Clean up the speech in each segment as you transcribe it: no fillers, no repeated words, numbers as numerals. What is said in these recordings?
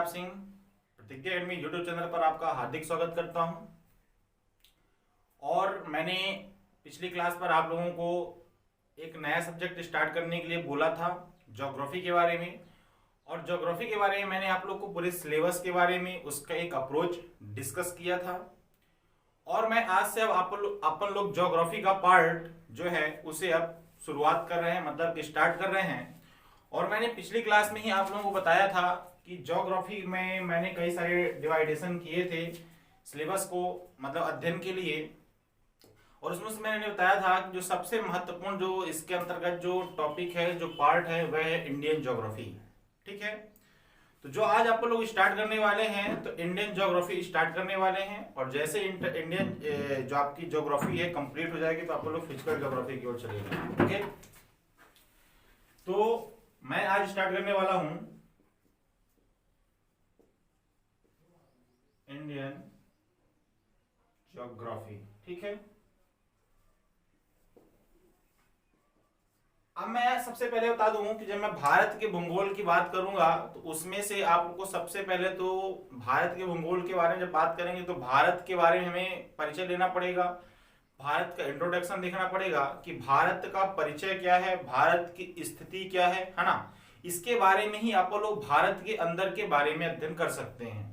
प्रताप सिंह प्रतिज्ञा academy YouTube channel पर आपका हार्दिक स्वागत करता हूं। और मैंने पिछली क्लास पर आप लोगों को एक नया सब्जेक्ट स्टार्ट करने के लिए बोला था, ज्योग्राफी के बारे में। और ज्योग्राफी के बारे में मैंने आप लोग को पूरे सिलेबस के बारे में उसका एक अप्रोच डिस्कस किया था। और मैं आज से अब अपन लोग ज्योग्राफी का पार्ट जो है उसे अब शुरुआत कर रहे हैं, मतलब स्टार्ट कर रहे हैं। और मैंने पिछली क्लास में ही आप लोगों को बताया था कि ज्योग्राफी में मैंने कई सारे डिवाइडेशन किए थे सिलेबस को, मतलब अध्ययन के लिए। और उसमें से मैंने बताया था कि जो सबसे महत्वपूर्ण जो इसके अंतर्गत जो टॉपिक है, जो पार्ट है, वह है इंडियन ज्योग्राफी। ठीक है, तो जो आज आप लोग स्टार्ट करने वाले हैं तो इंडियन ज्योग्राफी स्टार्ट करने वाले हैं। और जैसे इंडियन जो आपकी ज्योग्राफी है कंप्लीट हो जाएगी तो आप लोग फिजिकल ज्योग्राफी की ओर चलेंगे। ओके, तो मैं आज स्टार्ट करने वाला हूं इंडियन ज्योग्राफी। ठीक है, अब मैं सबसे पहले बता दूं कि जब मैं भारत के भूगोल की बात करूंगा तो उसमें से आपको सबसे पहले तो भारत के भूगोल के बारे में जब बात करेंगे तो भारत के बारे में हमें परिचय लेना पड़ेगा, भारत का इंट्रोडक्शन देखना पड़ेगा कि भारत का परिचय क्या है, भारत की स्थिति क्या है ना। इसके बारे में ही आप लोग भारत के अंदर के बारे में अध्ययन कर सकते हैं।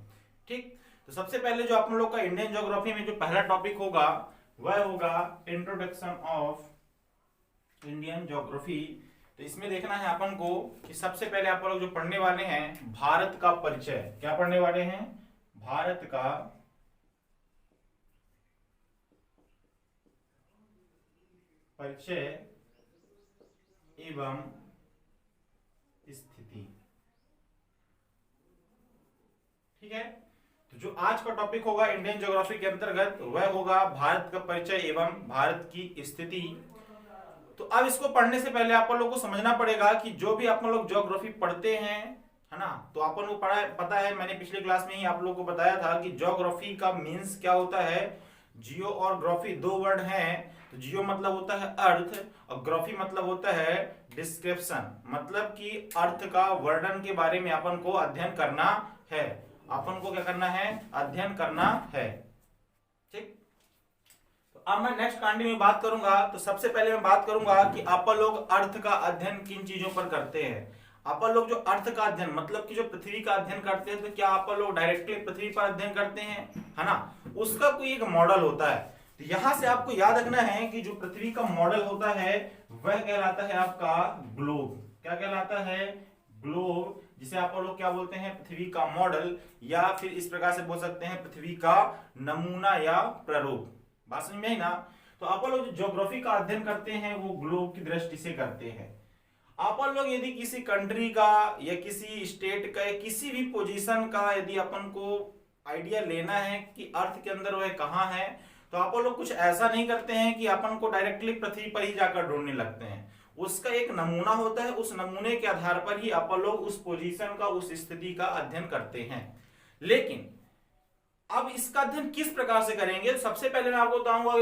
ठीक, तो सबसे पहले जो आप लोग का इंडियन ज्योग्राफी में जो पहला टॉपिक होगा वह होगा इंट्रोडक्शन ऑफ इंडियन ज्योग्राफी। तो इसमें देखना है अपन को कि सबसे पहले आप लोग जो पढ़ने वाले हैं भारत का परिचय। क्या पढ़ने वाले हैं? भारत का परिचय एवं स्थिति। ठीक है, तो जो आज का टॉपिक होगा इंडियन ज्योग्राफी के अंतर्गत वह होगा भारत का परिचय एवं भारत की स्थिति। तो अब इसको पढ़ने से पहले आप लोगों को समझना पड़ेगा कि जो भी आप लोग ज्योग्राफी पढ़ते हैं, है ना, तो आप लोगों को पता है, मैंने पिछली क्लास में ही आप लोगों को बताया था कि ज्योग्राफी का मीन्स क्या होता है। जियो और ग्राफी दो वर्ड हैं। तो जियो मतलब होता है अर्थ और ग्राफी मतलब होता है डिस्क्रिप्शन, मतलब कि अर्थ का वर्णन के बारे में अपन को अध्ययन करना है। अपन को क्या करना है? अध्ययन करना है। ठीक, तो अब मैं नेक्स्ट कांडी में बात करूंगा। तो सबसे पहले मैं बात करूंगा कि आप लोग अर्थ का अध्ययन किन चीजों पर करते हैं। आप लोग जो अर्थ का अध्ययन मतलब कि जो पृथ्वी का अध्ययन करते हैं, तो क्या आप लोग डायरेक्टली पृथ्वी पर अध्ययन करते हैं, है ना? उसका कोई एक मॉडल होता है। तो यहां से आपको याद रखना है कि जो पृथ्वी का मॉडल होता है वह कहलाता है आपका ग्लोब। क्या कहलाता है? ग्लोब, जिसे आप लोग क्या बोलते हैं? पृथ्वी का मॉडल, या फिर इस प्रकार से बोल सकते हैं पृथ्वी का नमूना या प्रारूप। बात समझ में आई ना? तो आप लोग जो ज्योग्राफी का अध्ययन करते हैं वो ग्लोब की दृष्टि से करते हैं। आप लोग यदि किसी कंट्री का या किसी स्टेट का या किसी भी पोजीशन का यदि अपन को आइडिया लेना है कि अर्थ के अंदर वह कहाँ है, तो आप लोग कुछ ऐसा नहीं करते हैं कि अपन को डायरेक्टली पृथ्वी पर ही जाकर ढूंढने लगते हैं। उसका एक नमूना होता है, उस नमूने के आधार पर ही आप लोग उस पोजीशन का, उस स्थिति का अध्ययन करते हैं। लेकिन अब इसका अध्ययन किस प्रकार से करेंगे? सबसे पहले मैं आपको बताऊंगा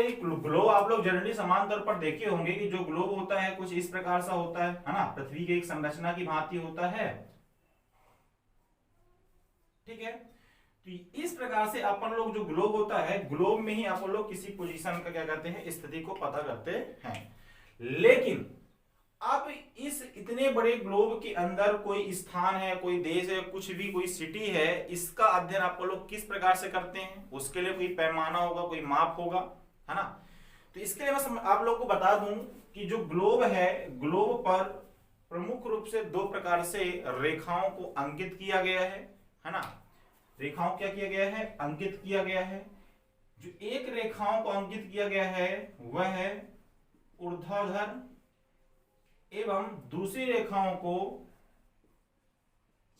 ग्लोब आप लोग जनरली समान तौर पर देखे होंगे कि जो ग्लोब होता है कुछ इस प्रकार सा होता है ना, पृथ्वी की एक संरचना की भांति होता है। ठीक है, तो इस प्रकार से अपन लोग जो ग्लोब होता है, ग्लोब में ही आप लोग किसी पोजीशन का क्या करते हैं? स्थिति को पता करते हैं। लेकिन अब इस इतने बड़े ग्लोब के अंदर कोई स्थान है, कोई देश है, कुछ भी, कोई सिटी है, इसका अध्ययन आप लोग किस प्रकार से करते हैं? उसके लिए कोई पैमाना होगा, कोई माप होगा, है ना? तो इसके लिए मैं आप लोग को बता दूं कि जो ग्लोब है, ग्लोब पर प्रमुख रूप से दो प्रकार से रेखाओं को अंकित किया गया है ना? रेखाओं क्या किया गया है? अंकित किया गया है। जो एक रेखाओं को अंकित किया गया है वह है ऊर्ध्वाधर, एवं दूसरी रेखाओं को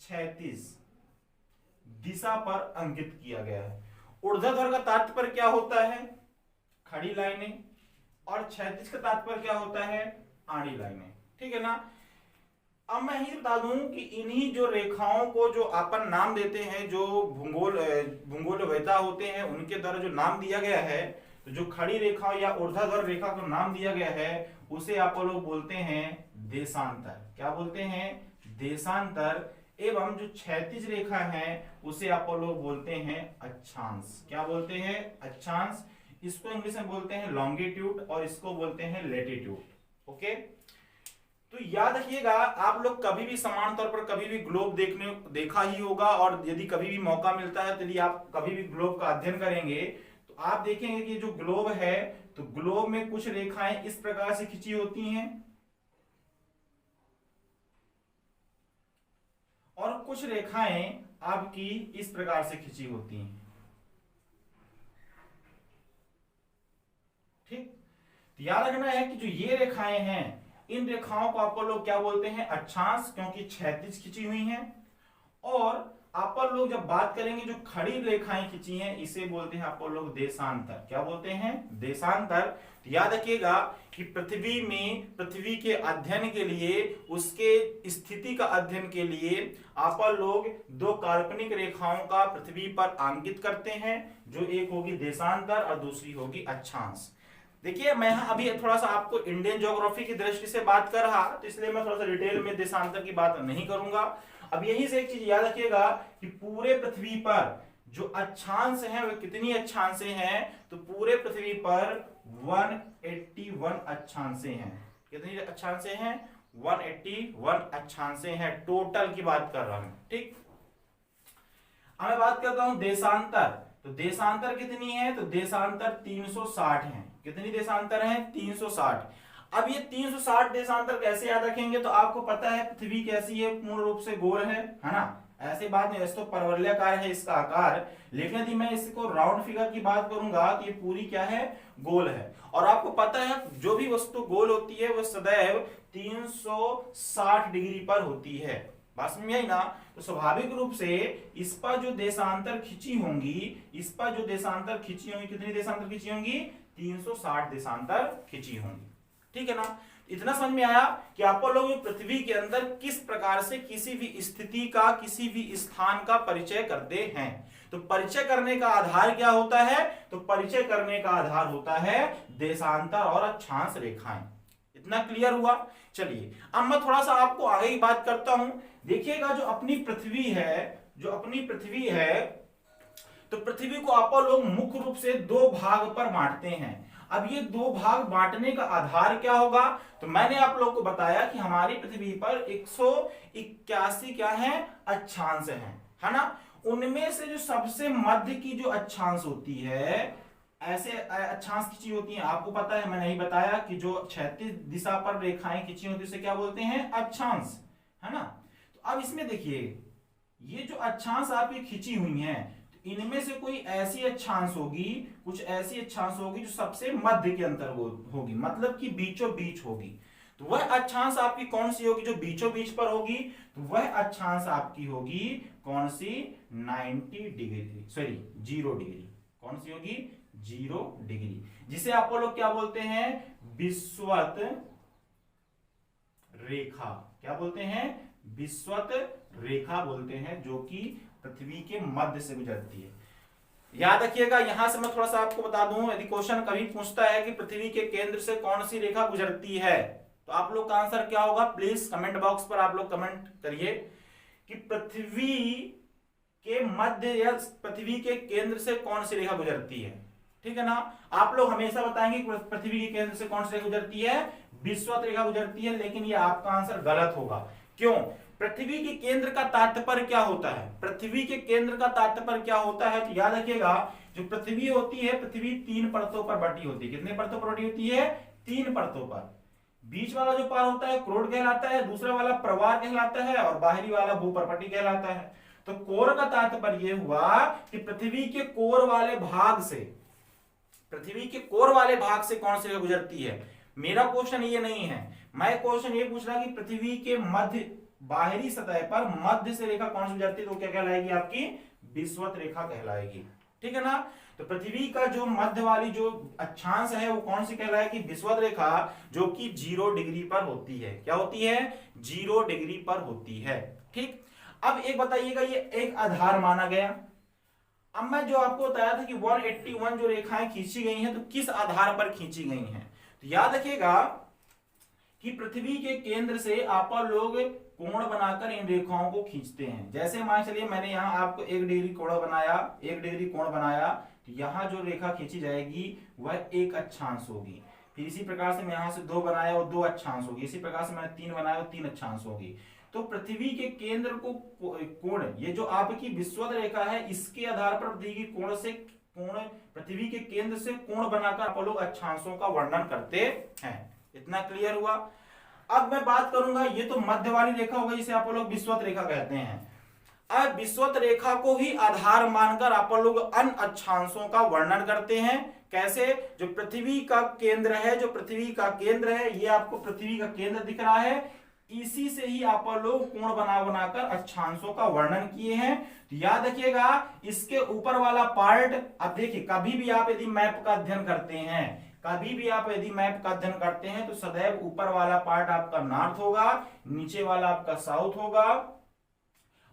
क्षैतिज दिशा पर अंकित किया गया है। ऊर्ध्वाधर का तात्पर्य क्या होता है? खड़ी लाइनें, और क्षैतिज का तात्पर्य क्या होता है? आड़ी लाइनें। ठीक है ना? अब मैं ही बता दूं कि इन्हीं जो रेखाओं को जो अपन नाम देते हैं, जो भूगोलवेत्ता होते हैं उनके द्वारा जो नाम दिया गया है, तो जो खड़ी रेखा या ऊर्ध्वाधर रेखा को नाम दिया गया है उसे आप लोग बोलते हैं देशांतर। क्या बोलते हैं? देशांतर। एवं जो क्षैतिज रेखा है उसे आप लोग बोलते हैं अक्षांश। क्या बोलते हैं? अक्षांश। इसको इंग्लिश में बोलते हैं लॉन्गिट्यूड और इसको बोलते हैं लेटिट्यूड। ओके, तो याद रखिएगा, आप लोग कभी भी समान तौर पर कभी भी ग्लोब देखा ही होगा, और यदि कभी भी मौका मिलता है तो यदि आप कभी भी ग्लोब का अध्ययन करेंगे तो आप देखेंगे कि जो ग्लोब है तो ग्लोब में कुछ रेखाएं इस प्रकार से खिंची होती हैं और कुछ रेखाएं आपकी इस प्रकार से खिंची होती हैं। ठीक, तो याद रखना है कि जो ये रेखाएं हैं, इन रेखाओं को आप लोग क्या बोलते हैं? अक्षांश, क्योंकि क्षैतिज खिंची हुई हैं। और आप लोग जब बात करेंगे जो खड़ी रेखाएं खिंची हैं, इसे बोलते हैं आप लोग देशांतर। क्या बोलते हैं? देशांतर। तो याद रखिएगा कि पृथ्वी में पृथ्वी के अध्ययन के लिए, उसके स्थिति का अध्ययन के लिए आप लोग दो काल्पनिक रेखाओं का पृथ्वी पर अंकित करते हैं, जो एक होगी देशांतर और दूसरी होगी अक्षांश। देखिए, मैं अभी थोड़ा सा आपको इंडियन ज्योग्राफी की दृष्टि से बात कर रहा, तो इसलिए मैं थोड़ा सा डिटेल में देशांतर की बात नहीं करूंगा। अब यहीं से एक चीज याद रखिएगा कि पूरे पृथ्वी पर जो अक्षांश हैं वो कितनी अक्षांशें हैं? तो पूरे पृथ्वी पर 181 अक्षांशें हैं। कितनी अक्षांशें हैं? 181 अक्षांशें हैं, टोटल की बात कर रहा हूं। ठीक, अब मैं बात करता हूं देशांतर। तो देशांतर कितनी है? तो देशांतर 360 है। कितनी देशांतर है? 360। अब ये 360 देशांतर कैसे याद रखेंगे? तो आपको पता है पृथ्वी कैसी है, पूर्ण रूप से गोल है ना? ऐसे बात नहीं, वैसे तो परवलयाकार है इसका आकार, लेकिन यदि मैं इसको राउंड फिगर की बात करूंगा तो ये पूरी क्या है? गोल है। और आपको पता है जो भी वस्तु गोल होती है वो सदैव 360 डिग्री पर होती है। बात समझ आई ना? तो स्वाभाविक रूप से इस पर जो देशांतर खिंची होंगी, इस पर जो देशांतर खिंची होंगी, कितनी देशांतर खिंची होंगी? 360 देशांतर खिंची होंगी। ठीक है ना? इतना समझ में आया कि आप लोग पृथ्वी के अंदर किस प्रकार से किसी भी स्थिति का, किसी भी स्थान का परिचय करते हैं। तो परिचय करने का आधार क्या होता है? तो परिचय करने का आधार होता है देशांतर और अक्षांश रेखाएं। इतना क्लियर हुआ? चलिए, अब मैं थोड़ा सा आपको आगे की बात करता हूं। देखिएगा, जो अपनी पृथ्वी है, तो पृथ्वी को आप लोग मुख्य रूप से दो भाग पर बांटते हैं। अब ये दो भाग बांटने का आधार क्या होगा? तो मैंने आप लोग को बताया कि हमारी पृथ्वी पर 181 क्या है? अक्षांश है ना? उनमें से जो सबसे मध्य की जो अक्षांश होती है, ऐसे अक्षांश खिंची होती हैं, आपको पता है, मैंने ही बताया कि जो क्षैतिज दिशा पर रेखाएं खिंची होती है उसे क्या बोलते हैं? अक्षांश, है ना? तो अब इसमें देखिए, ये जो अक्षांश आपकी खिंची हुई हैं, इनमें से कोई ऐसी अक्षांश होगी, कुछ ऐसी अक्षांश होगी जो सबसे मध्य के अंतर होगी, मतलब कि बीचों बीच होगी। तो वह अक्षांश आपकी कौन सी होगी? जो बीचों बीच पर होगी, तो वह अक्षांश आपकी होगी कौन सी? 0 डिग्री। कौन सी होगी? 0 डिग्री, जिसे आप लोग क्या बोलते हैं? विषुवत रेखा। क्या बोलते हैं? विषुवत रेखा बोलते हैं, जो कि पृथ्वी के मध्य से गुजरती है। याद रखिएगा, यहां से मैं थोड़ा सा आपको बता दूं, यदि क्वेश्चन कभी पूछता है कि पृथ्वी के केंद्र से कौन सी रेखा गुजरती है, तो आप लोग का आंसर क्या होगा? प्लीज कमेंट बॉक्स पर आप लोग कमेंट करिए कि पृथ्वी के मध्य या पृथ्वी के केंद्र से कौन सी रेखा गुजरती है। ठीक है ना? आप लोग हमेशा बताएंगे कि पृथ्वी के केंद्र से कौन सी रेखा गुजरती है? विषुवत रेखा गुजरती है, लेकिन ये आपका आंसर गलत होगा। क्यों? पृथ्वी के केंद्र का तात्पर्य क्या होता है? पृथ्वी के केंद्र का तात्पर्य क्या होता है? तो याद रखिएगा, जो पृथ्वी होती है, पृथ्वी 3 परतों पर बटी होती है। कितने परतों पर बटी होती है? 3 परतों पर। बीच वाला जो पार होता है क्रोड कहलाता है, दूसरा वाला प्रवार कहलाता है, और बाहरी वाला भूपर्पटी कहलाता है। तो कोर का तात्पर्य यह हुआ कि पृथ्वी के कोर वाले भाग से, पृथ्वी के कोर वाले भाग से कौन सी रेखा गुजरती है। मेरा क्वेश्चन ये नहीं है, मैं क्वेश्चन ये पूछ रहा कि पृथ्वी के मध्य, बाहरी सतह पर मध्य से रेखा कौन सी गुजरती है, तो क्या कहलाएगी? आपकी विषुवत रेखा कहलाएगी। ठीक है ना? तो पृथ्वी का जो मध्य वाली जो अक्षांश है वो कौन सी कहलाएगी? विषुवत रेखा, जो कि 0 डिग्री पर होती है। क्या होती है? 0 डिग्री पर होती है। ठीक, अब एक बताइएगा, ये एक आधार माना गया। अब मैं जो आपको बताया था कि 181 जो रेखाएं खींची गई हैं, तो किस आधार पर खींची गई हैं? तो याद रखिएगा कि पृथ्वी के केंद्र से आप लोग कोण बनाकर इन रेखाओं को खींचते हैं। जैसे मान चलिए मैंने यहाँ आपको 1 डिग्री कोण बनाया, 1 डिग्री कोण बनाया, तो यहाँ जो रेखा खींची जाएगी वह 1 अक्षांश होगी। फिर इसी प्रकार से मैं यहाँ से 2 बनाया, वो 2 अक्षांश होगी। इसी प्रकार से मैंने 3 बनाया, वो 3 अक्षांश होगी। तो पृथ्वी के केंद्र को कोण, ये जो आपकी विषुवत रेखा है, इसके आधार पर पृथ्वी के केंद्र से कोण बनाकर आप लोग अक्षांशों का वर्णन करते हैं। इतना क्लियर हुआ। अब मैं बात करूंगा, ये तो मध्य वाली रेखा होगी जिसे आप लोग विषुवत रेखा कहते हैं। अब विषुवत रेखा को ही आधार मानकर आप लोग अन्य अक्षांशों का वर्णन करते हैं। कैसे? जो पृथ्वी का केंद्र है, जो पृथ्वी का केंद्र है, ये आपको पृथ्वी का केंद्र दिख रहा है, इसी से ही आप लोग कोण बनाकर अक्षांशों का वर्णन किए हैं। तो याद रखिएगा, इसके ऊपर वाला पार्ट, अब देखिए कभी भी आप यदि मैप का अध्ययन करते हैं, कभी भी आप यदि मैप का अध्ययन करते हैं, तो सदैव ऊपर वाला पार्ट आपका नॉर्थ होगा, नीचे वाला आपका साउथ होगा,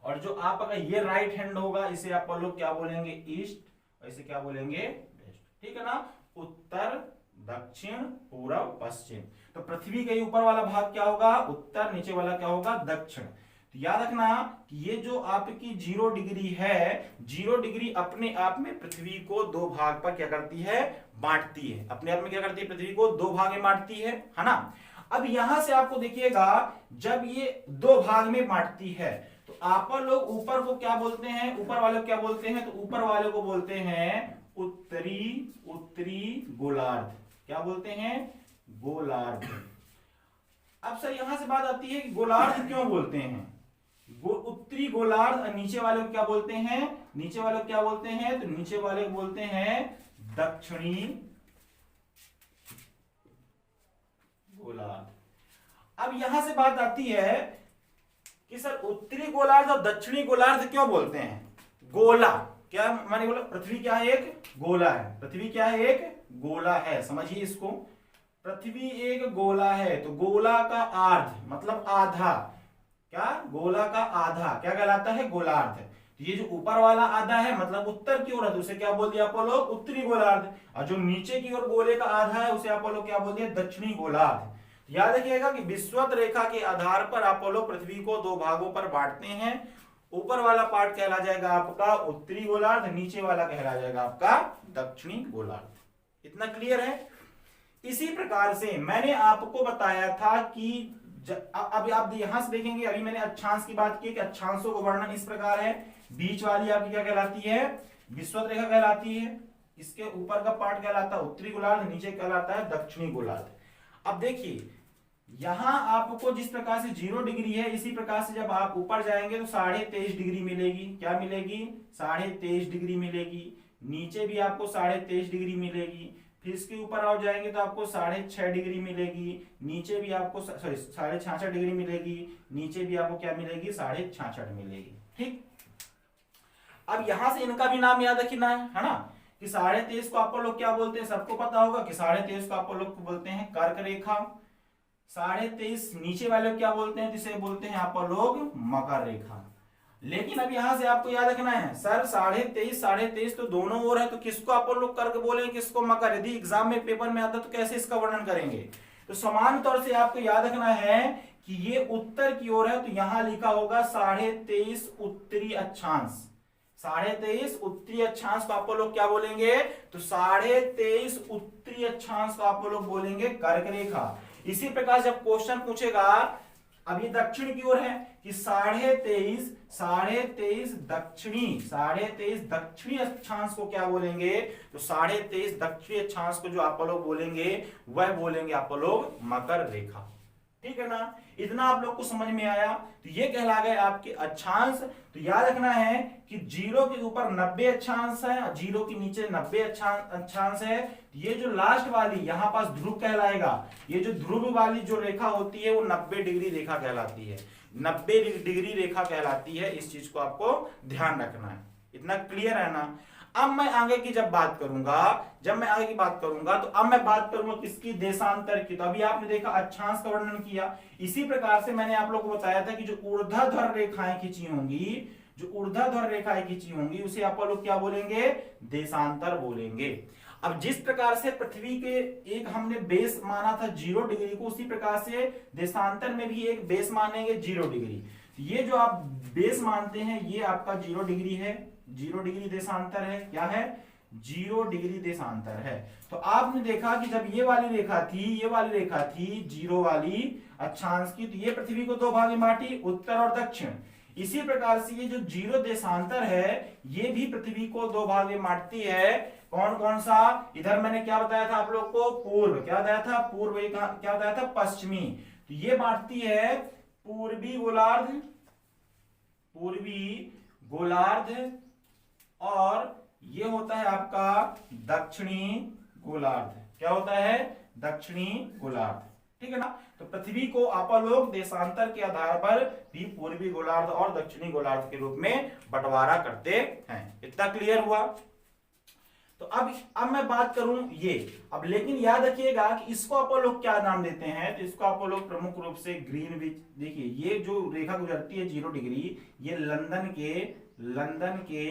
और जो आपका ये राइट हैंड होगा इसे आप लोग क्या बोलेंगे? ईस्ट, और इसे क्या बोलेंगे? वेस्ट। ठीक है ना? उत्तर, दक्षिण, पूर्व, पश्चिम। तो पृथ्वी के ऊपर वाला भाग क्या होगा? उत्तर, नीचे वाला क्या होगा? दक्षिण। तो याद रखना कि ये जो आपकी 0 डिग्री है, 0 डिग्री अपने आप में पृथ्वी को 2 भाग पर क्या करती है? बांटती है। अपने आप में क्या करती है? पृथ्वी को 2 भाग में बांटती है ना? अब यहां से आपको देखिएगा, जब ये 2 भाग में बांटती है, तो आप लोग ऊपर को क्या बोलते हैं? ऊपर वाले को क्या बोलते हैं? तो ऊपर वाले को बोलते हैं उत्तरी गोलार्ध। क्या बोलते हैं? गोलार्ध। अब सर यहां से बात आती है कि गोलार्ध क्यों बोलते हैं? उत्तरी गोलार्ध। और नीचे वाले को क्या बोलते हैं? नीचे वाले को क्या बोलते हैं? तो नीचे वाले को बोलते हैं दक्षिणी गोलार्ध। अब यहां से बात आती है कि सर उत्तरी गोलार्ध और दक्षिणी गोलार्ध क्यों बोलते हैं? गोला, क्या मैंने बोला? पृथ्वी क्या है? एक गोला है। पृथ्वी क्या है? एक गोला है। समझिए इसको, पृथ्वी एक गोला है, तो गोला का आर्ध मतलब आधा, क्या? गोला का आधा क्या कहलाता है? गोलार्ध। तो ये जो ऊपर वाला आधा है मतलब उत्तर की ओर है, तो उसे क्या बोल दिया आप लोग? उत्तरी गोलार्ध। और जो नीचे की ओर गोले का आधा है उसे आप लोग क्या बोल दिया? दक्षिणी गोलार्ध। याद रखिएगा कि विषुवत रेखा के आधार पर आप लोग पृथ्वी को 2 भागों पर बांटते हैं। ऊपर वाला पार्ट कहला जाएगा आपका उत्तरी गोलार्ध, नीचे वाला कहला जाएगा आपका दक्षिणी गोलार्ध। इतना क्लियर है? इसी प्रकार से मैंने आपको बताया था कि अब आप यहां से देखेंगे, अभी मैंने अक्षांश की बात की कि अक्षांशों का वर्णन इस प्रकार है। बीच वाली आपकी क्या कहलाती है? विषुवत रेखा कहलाती है। इसके ऊपर का पार्ट कहलाता है उत्तरी गोलार्ध, नीचे कहलाता है दक्षिणी गोलार्ध। अब देखिए यहां आपको जिस प्रकार से 0 डिग्री है, इसी प्रकार से जब आप ऊपर जाएंगे तो 23.5 डिग्री मिलेगी। क्या मिलेगी? 23.5 डिग्री मिलेगी। नीचे भी आपको 23.5 डिग्री मिलेगी। फिर इसके ऊपर आप जाएंगे तो आपको 6.5 डिग्री मिलेगी। नीचे भी आपको 66.5 डिग्री मिलेगी। नीचे भी आपको क्या मिलेगी? 66.5 मिलेगी। ठीक। अब यहां से इनका भी नाम याद रखना है ना, कि 23.5 को आप लोग क्या बोलते हैं? सबको पता होगा कि 23.5 को आप लोग बोलते हैं कर्क रेखा। 23.5 नीचे वाले को क्या बोलते हैं? जिसे बोलते हैं आप लोग मकर रेखा। लेकिन अब यहां से आपको याद रखना है, सर 23.5 तो दोनों ओर है, तो किसको आप लोग कर्क बोलेंगे, किसको मकर? यदि एग्जाम में पेपर में आता तो कैसे इसका वर्णन करेंगे? तो समान तौर से आपको याद रखना है कि ये उत्तर की ओर है, तो यहां लिखा होगा 23.5 उत्तरी अक्षांश। 23.5 उत्तरी अक्षांश को आप लोग क्या बोलेंगे? तो 23.5 उत्तरी अक्षांश को आप लोग बोलेंगे कर्क रेखा। इसी प्रकार जब क्वेश्चन पूछेगा, अब ये दक्षिण की ओर है कि 23.5 दक्षिणी अक्षांश को क्या बोलेंगे? तो 23.5 दक्षिणी अक्षांश को जो आप लोग बोलेंगे वह बोलेंगे आप लोग मकर रेखा। ठीक है ना? इतना आप लोग को समझ में आया? तो ये कहला गए आपके अक्षांश। तो याद रखना है कि 0 के ऊपर 90 अक्षांश है, 0 के नीचे 90 अक्षांश है। ये जो लास्ट वाली यहां पास ध्रुव कहलाएगा। ये जो ध्रुव वाली जो रेखा होती है वो 90 डिग्री रेखा कहलाती है। 90 डिग्री रेखा कहलाती है। इस चीज को आपको ध्यान रखना है। इतना क्लियर है ना? अब मैं आगे की बात करूंगा तो अब मैं बात करूंगा किसकी? देशांतर की। तो अभी आपने देखा अक्षांश का वर्णन किया। इसी प्रकार से मैंने आप लोगों को बताया था कि जो ऊर्ध्वाधर रेखाएं खींची होंगी, उसे आप लोग क्या बोलेंगे? देशांतर बोलेंगे। अब जिस प्रकार से पृथ्वी के एक हमने बेस माना था 0 डिग्री को, उसी प्रकार से देशांतर में भी एक बेस मानेंगे 0 डिग्री। ये जो आप बेस मानते हैं ये आपका 0 डिग्री है, 0 डिग्री देशांतर है। क्या है? 0 डिग्री देशांतर है। तो आपने देखा कि जब ये वाली रेखा थी 0 वाली अक्षांश की, तो ये पृथ्वी को दो भाग में बांटी, उत्तर और दक्षिण। इसी प्रकार से ये जो 0 देशांतर है ये भी पृथ्वी को दो भाग में बांटती है। कौन कौन सा? इधर मैंने क्या बताया था आप लोग को? पूर्व। क्या बताया था? पूर्व। क्या बताया था? पश्चिमी। तो ये बांटती है पूर्वी गोलार्ध और ये होता है आपका दक्षिणी गोलार्ध। क्या होता है? दक्षिणी गोलार्ध। ठीक है ना? तो पृथ्वी को आप लोग देशांतर के आधार पर भी पूर्वी गोलार्ध और दक्षिणी गोलार्ध के रूप में बंटवारा करते हैं। इतना क्लियर हुआ? तो अब मैं बात करूं ये, अब लेकिन याद रखिएगा कि इसको आप लोग क्या नाम देते हैं? तो इसको आप लोग प्रमुख रूप से ग्रीनविच। देखिए ये जो रेखा गुजरती है 0 डिग्री, ये लंदन के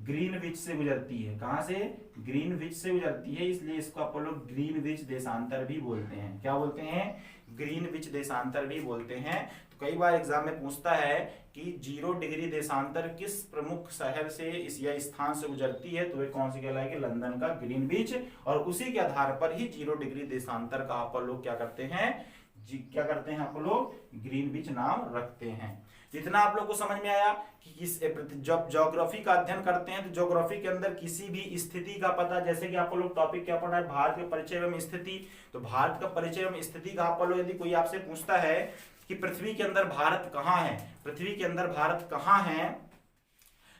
ग्रीनविच से गुजरती है। कहां से? ग्रीनविच से गुजरती है, इसलिए इसको आप लोग ग्रीनविच देशांतर भी बोलते हैं। क्या बोलते हैं? ग्रीनविच देशांतर भी बोलते हैं। तो कई बार एग्जाम में पूछता है कि 0 डिग्री देशांतर किस प्रमुख शहर से या स्थान से गुजरती है, तो वे कौन सी कहलाएगी? लंदन का ग्रीनविच। और उसी के आधार पर ही 0 डिग्री देशांतर का आप लोग क्या करते हैं? आप लोग ग्रीनविच नाम रखते हैं। जितना आप लोग को समझ में आया कि जब ज्योग्राफी का अध्ययन करते हैं तो ज्योग्राफी के अंदर किसी भी स्थिति का पता, जैसे कि आप लोग टॉपिक क्या पढ़ा है? भारत के परिचय एवं स्थिति। तो भारत का परिचय एवं स्थिति का आप लोग यदि कोई आपसे पूछता है कि पृथ्वी के अंदर भारत कहाँ है,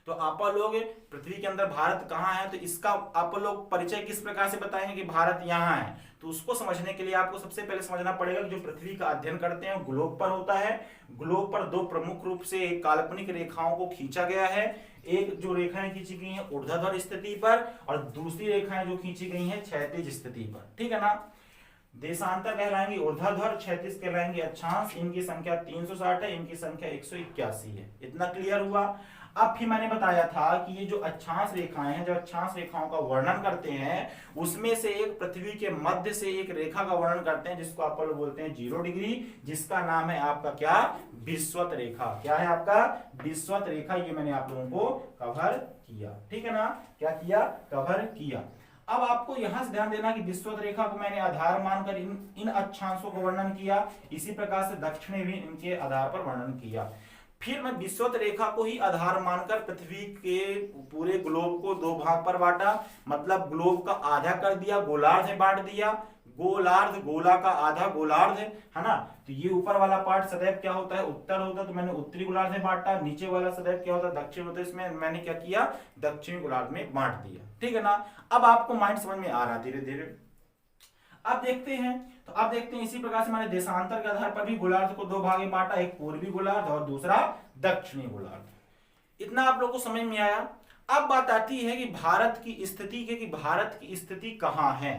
तो आप लोग पृथ्वी के अंदर भारत कहाँ है, तो इसका आप लोग परिचय किस प्रकार से बताएंगे कि भारत यहाँ है? तो उसको समझने के लिए आपको सबसे पहले समझना पड़ेगा कि जो पृथ्वी का अध्ययन करते हैं ग्लोब पर होता है। ग्लोब पर दो प्रमुख रूप से काल्पनिक रेखाओं को खींचा गया है। एक जो रेखाएं खींची गई हैं ऊर्ध्वाधर स्थिति पर, और दूसरी रेखाएं जो खींची गई हैं क्षैतिज स्थिति पर। ठीक है ना? देशांतर कहलाएंगे ऊर्ध्वाधर, क्षैतिज कहलाएंगे अक्षांश। इनकी संख्या 360 है, इनकी संख्या 181 है। इतना क्लियर हुआ? अब फिर मैंने बताया था कि ये जो अक्षांश रेखाएं हैं, जो अक्षांश रेखाओं का वर्णन करते हैं, उसमें से एक पृथ्वी के मध्य से एक रेखा का वर्णन करते हैं जिसको आप लोग बोलते हैं 0 डिग्री, जिसका नाम है आपका क्या? विषुवत रेखा। क्या है आपका? विषुवत रेखा। ये मैंने आप लोगों को कवर किया। ठीक है ना? क्या किया? कवर किया। अब आपको यहां से ध्यान देना कि विषुवत रेखा को मैंने आधार मानकर इन अक्षांशों को वर्णन किया, इसी प्रकार से दक्षिण भी इनके आधार पर वर्णन किया। फिर मैं विषुवत रेखा को ही आधार मानकर पृथ्वी के पूरे ग्लोब को दो भाग पर बांटा, मतलब ग्लोब का आधा कर दिया, गोलार्ध में बांट दिया। गोलार्ध, गोला का आधा गोलार्ध है ना? तो ये ऊपर वाला पार्ट सदैव क्या होता है? उत्तर होता है, तो मैंने उत्तरी गोलार्ध में बांटा। नीचे वाला सदैव क्या होता है? दक्षिण होता है, इसमें मैंने क्या किया? दक्षिणी गोलार्ध में बांट दिया। ठीक है ना? अब आपको माइंड समझ में आ रहा है धीरे धीरे। अब देखते हैं इसी प्रकार से मैंने देशांतर के आधार पर भी गोलार्ध को दो भाग में बांटा, एक पूर्वी गोलार्ध और दूसरा दक्षिणी गोलार्ध। इतना आप लोग को समझ में आया? अब बात आती है कि भारत की स्थिति कहां है।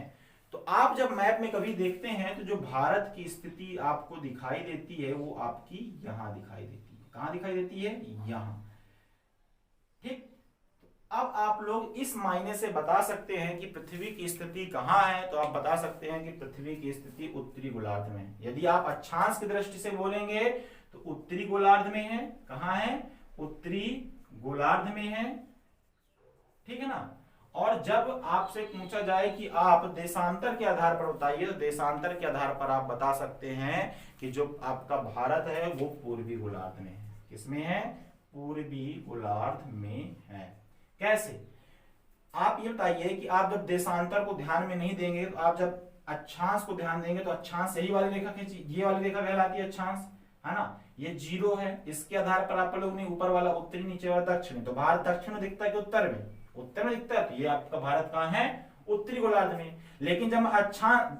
तो आप जब मैप में कभी देखते हैं तो जो भारत की स्थिति आपको दिखाई देती है वो आपकी यहां दिखाई देती है। कहां दिखाई देती है? यहां। ठीक। अब आप लोग इस मायने से बता सकते हैं कि पृथ्वी की स्थिति कहां है, तो आप बता सकते हैं कि पृथ्वी की स्थिति उत्तरी गोलार्ध में। यदि आप अक्षांश की दृष्टि से बोलेंगे तो उत्तरी गोलार्ध में है। कहां है? उत्तरी गोलार्ध में है। ठीक है ना? और जब आपसे पूछा जाए कि आप देशांतर के आधार पर बताइए, तो देशांतर के आधार पर आप बता सकते हैं कि जो आपका भारत है वो पूर्वी गोलार्ध में है। किसमें है? पूर्वी गोलार्ध में है। कैसे? आप ये बताइए कि आप जब देशांतर को ध्यान में नहीं देंगे, तो आप जब अक्षांश को ध्यान देंगे तो अक्षांश यही वाली रेखा खींची, ये वाली रेखा कहलाती है अक्षांश, है ना? ये 0 है, इसके आधार पर आप लोग ने ऊपर वाला उत्तरी, नीचे वाला दक्षिणी। तो भारत दक्षिण में दिखता है कि उत्तर में? उत्तर में दिखता है। तो ये आपका भारत कहां है? उत्तरी गोलार्ध में। लेकिन जब मैं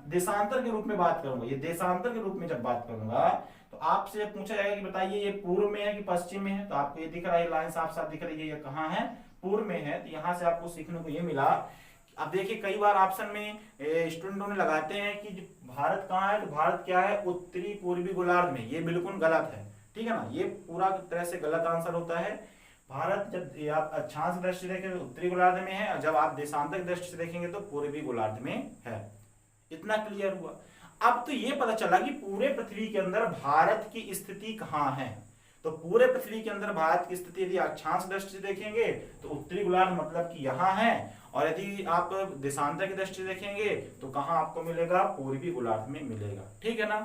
देशांतर के रूप में बात करूंगा, ये देशांतर के रूप में जब बात करूंगा, तो आपसे जब पूछा जाएगा कि बताइए ये पूर्व में है कि पश्चिम में है, तो आपको ये दिख रहा है, लाइन साफ साफ दिख रही है, ये कहां है? पूर्व में है। तो यहां से आपको सीखने को ये मिला। अब देखिए कई बार ऑप्शन में स्टूडेंटों ने लगाते हैं कि भारत कहां है, तो भारत क्या है? उत्तरी पूर्वी गोलार्ध में। ये बिल्कुल गलत है। ठीक है ना? ये पूरा तरह से गलत आंसर होता है। भारत जब ये आप अक्षांश दृष्टि से देखेंगे तो उत्तरी गोलार्ध में है, और जब आप देशांतर दृष्टि से देखेंगे तो पूर्वी गोलार्ध में है। इतना क्लियर हुआ। अब तो ये पता चला कि पूरे पृथ्वी के अंदर भारत की स्थिति कहाँ है। तो पूरे पृथ्वी के अंदर भारत की स्थिति यदि अक्षांश दृष्टि से देखेंगे तो उत्तरी गोलार्ध मतलब कि यहाँ है, और यदि आप देशांतर की दृष्टि से देखेंगे तो कहाँ आपको मिलेगा, पूर्वी गोलार्ध में मिलेगा। ठीक है ना।